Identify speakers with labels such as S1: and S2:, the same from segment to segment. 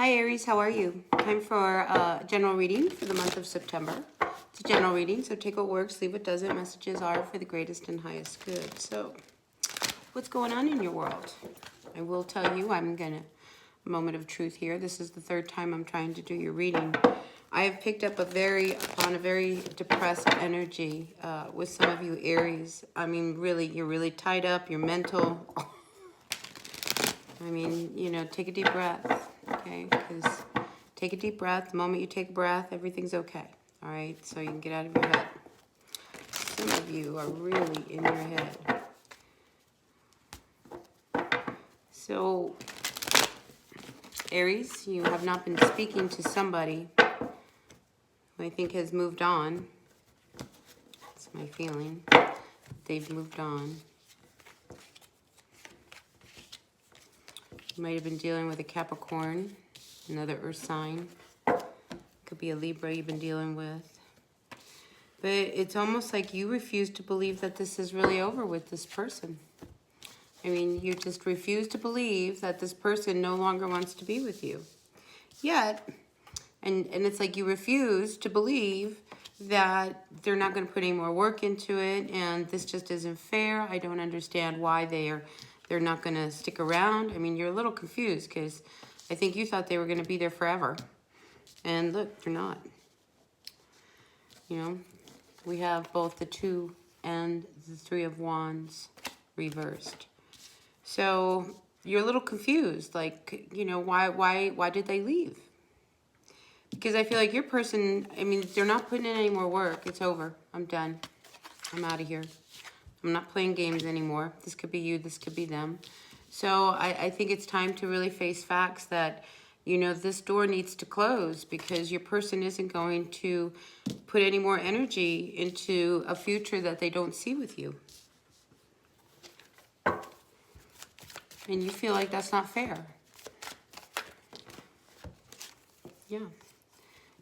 S1: Hi Aries, how are you? Time for a general reading for the month of September. It's a general reading, so take what works, leave what doesn't. Messages are for the greatest and highest good. So, what's going on in your world? I will tell you, a moment of truth here. This is the third time I'm trying to do your reading. I have picked up upon a very depressed energy with some of you Aries. I mean, really, you're really tied up, you're mental. I mean, take a deep breath. Okay, because take a deep breath. The moment you take a breath, everything's okay. All right, so you can get out of your head. Some of you are really in your head. So, Aries, you have not been speaking to somebody who I think has moved on. That's my feeling. They've moved on. You might have been dealing with a Capricorn, another earth sign. Could be a Libra you've been dealing with. But it's almost like you refuse to believe that this is really over with this person. I mean, you just refuse to believe that this person no longer wants to be with you. Yet, and it's like you refuse to believe that they're not going to put any more work into it, and this just isn't fair. I don't understand why they're not going to stick around. I mean, you're a little confused because I think you thought they were going to be there forever. And look, they're not. We have both the 2 and the 3 of Wands reversed. So you're a little confused. Like, why did they leave? Because I feel like your person, I mean, they're not putting in any more work. It's over. I'm done. I'm out of here. I'm not playing games anymore. This could be you, this could be them. So I think it's time to really face facts that, this door needs to close because your person isn't going to put any more energy into a future that they don't see with you. And you feel like that's not fair. Yeah.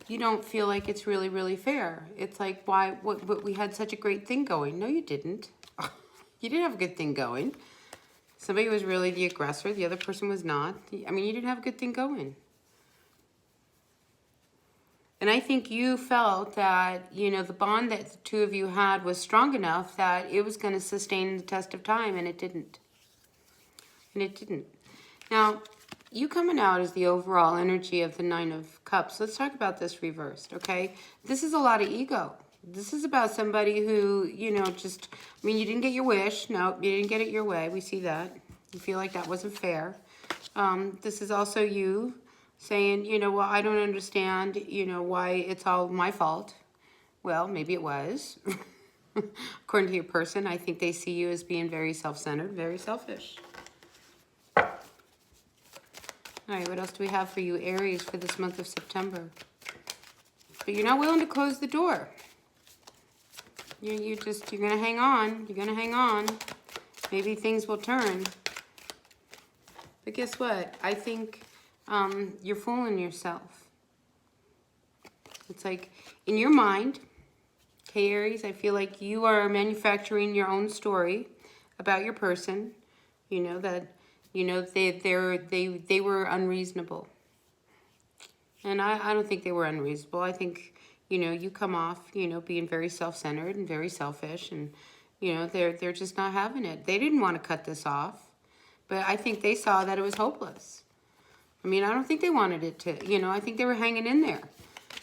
S1: You don't feel like it's really, really fair. It's like, what we had such a great thing going. No, you didn't. You didn't have a good thing going. Somebody was really the aggressor. The other person was not. I mean, you didn't have a good thing going. And I think you felt that, the bond that the two of you had was strong enough that it was going to sustain the test of time, and it didn't. And it didn't. Now, you coming out as the overall energy of the 9 of Cups. Let's talk about this reversed, okay? This is a lot of ego. This is about somebody who, you didn't get your wish. No, you didn't get it your way. We see that. You feel like that wasn't fair. This is also you saying, well, I don't understand, why it's all my fault. Well, maybe it was. According to your person, I think they see you as being very self-centered, very selfish. All right, what else do we have for you, Aries, for this month of September? But you're not willing to close the door. You're going to hang on. You're going to hang on. Maybe things will turn. But guess what? I think you're fooling yourself. It's like, in your mind, okay, Aries, I feel like you are manufacturing your own story about your person. They were unreasonable. And I don't think they were unreasonable. I think, you come off, being very self-centered and very selfish, and, they're just not having it. They didn't want to cut this off, but I think they saw that it was hopeless. I mean, I don't think they wanted it to, I think they were hanging in there.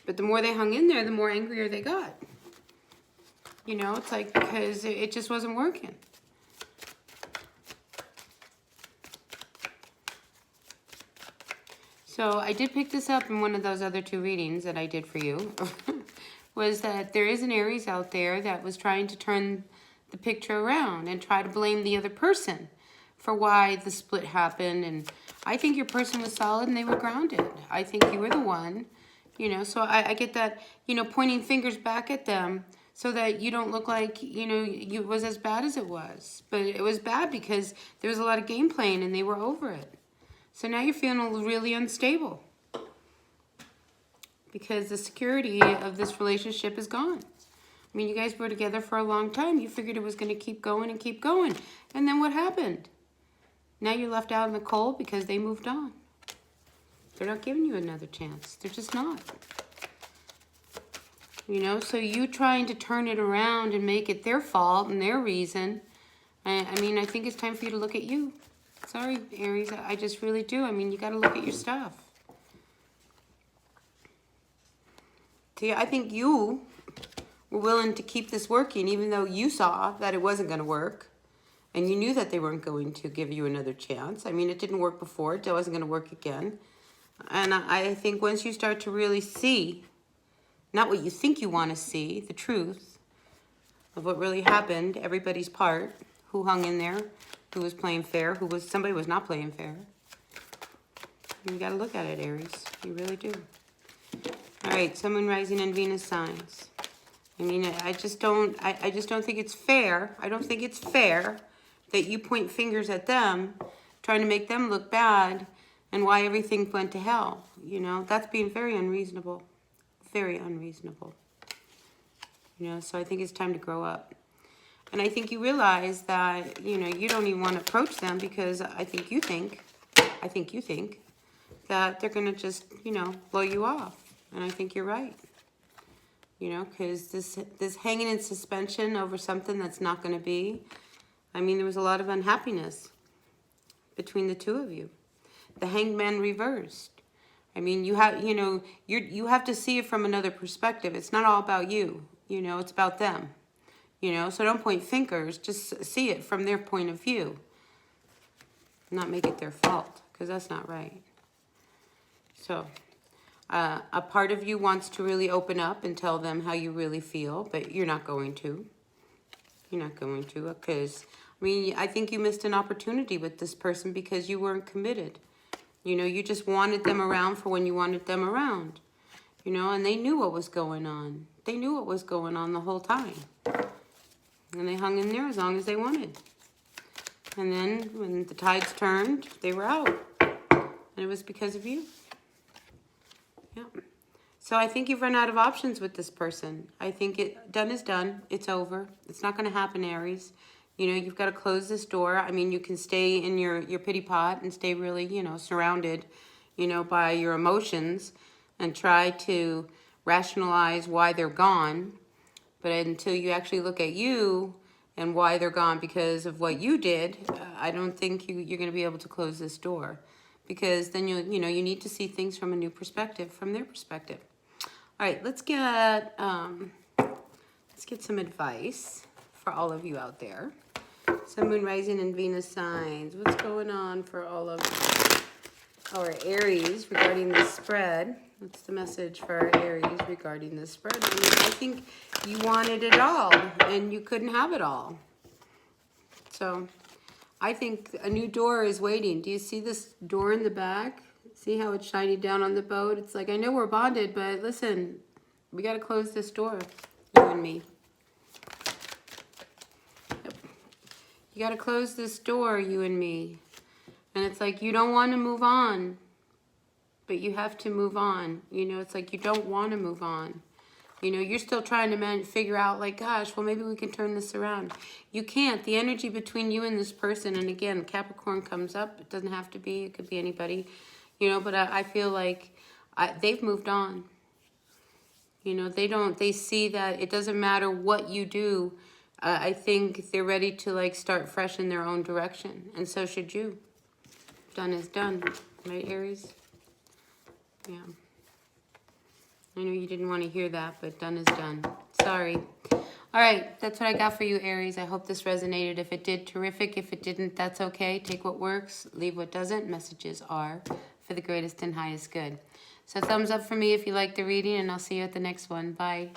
S1: But the more they hung in there, the more angrier they got. It's like, because it just wasn't working. So I did pick this up in one of those other 2 readings that I did for you, was that there is an Aries out there that was trying to turn the picture around and try to blame the other person for why the split happened. And I think your person was solid and they were grounded. I think you were the one, so I get that, pointing fingers back at them so that you don't look like, it was as bad as it was. But it was bad because there was a lot of game playing and they were over it. So now you're feeling really unstable because the security of this relationship is gone. I mean, you guys were together for a long time. You figured it was going to keep going and keep going. And then what happened? Now you're left out in the cold because they moved on. They're not giving you another chance. They're just not. You know, so you trying to turn it around and make it their fault and their reason. I mean, I think it's time for you to look at you. Sorry, Aries, I just really do. I mean, you got to look at your stuff. See, I think you were willing to keep this working even though you saw that it wasn't going to work. And you knew that they weren't going to give you another chance. I mean, it didn't work before. It wasn't going to work again. And I think once you start to really see, not what you think you want to see, the truth of what really happened, everybody's part, who hung in there, who was playing fair, somebody was not playing fair. You got to look at it, Aries. You really do. All right, Sun, Moon, Rising, and Venus signs. I mean, I just don't think it's fair. I don't think it's fair that you point fingers at them, trying to make them look bad, and why everything went to hell. You know, that's being very unreasonable. Very unreasonable. You know, so I think it's time to grow up. And I think you realize that, you know, you don't even want to approach them because I think you think that they're going to just, you know, blow you off. And I think you're right. You know, because this hanging in suspension over something that's not going to be, I mean, there was a lot of unhappiness between the two of you. The Hanged Man reversed. I mean, you have, you know, you have to see it from another perspective. It's not all about you, you know, it's about them. You know, so don't point fingers, just see it from their point of view. Not make it their fault, because that's not right. So, a part of you wants to really open up and tell them how you really feel, but you're not going to. You're not going to, because, I mean, I think you missed an opportunity with this person because you weren't committed. You know, you just wanted them around for when you wanted them around. You know, and they knew what was going on. They knew what was going on the whole time. And they hung in there as long as they wanted. And then when the tides turned, they were out. And it was because of you. Yeah. So I think you've run out of options with this person. I think done is done. It's over. It's not going to happen, Aries. You know, you've got to close this door. I mean, you can stay in your pity pot and stay really, you know, surrounded, you know, by your emotions and try to rationalize why they're gone. But until you actually look at you and why they're gone because of what you did, I don't think you're going to be able to close this door. Because then you need to see things from a new perspective, from their perspective. All right, let's get some advice for all of you out there. Sun, Moon, Rising, and Venus signs. What's going on for all of our Aries regarding this spread? What's the message for our Aries regarding this spread? I mean, I think you wanted it all, and you couldn't have it all. So I think a new door is waiting. Do you see this door in the back? See how it's shining down on the boat? It's like, I know we're bonded, but listen, we got to close this door, you and me. Yep. You got to close this door, you and me. And it's like, you don't want to move on, but you have to move on. You know, it's like you don't want to move on. You know, you're still trying to figure out, like, gosh, well, maybe we can turn this around. You can't. The energy between you and this person, and again, Capricorn comes up. It doesn't have to be. It could be anybody. You know, but I feel like they've moved on. You know, they see that it doesn't matter what you do. I think they're ready to, like, start fresh in their own direction. And so should you. Done is done. Right, Aries? Yeah. I know you didn't want to hear that, but done is done. Sorry. All right, that's what I got for you, Aries. I hope this resonated. If it did, terrific. If it didn't, that's okay. Take what works, leave what doesn't. Messages are for the greatest and highest good. So thumbs up for me if you like the reading, and I'll see you at the next one. Bye.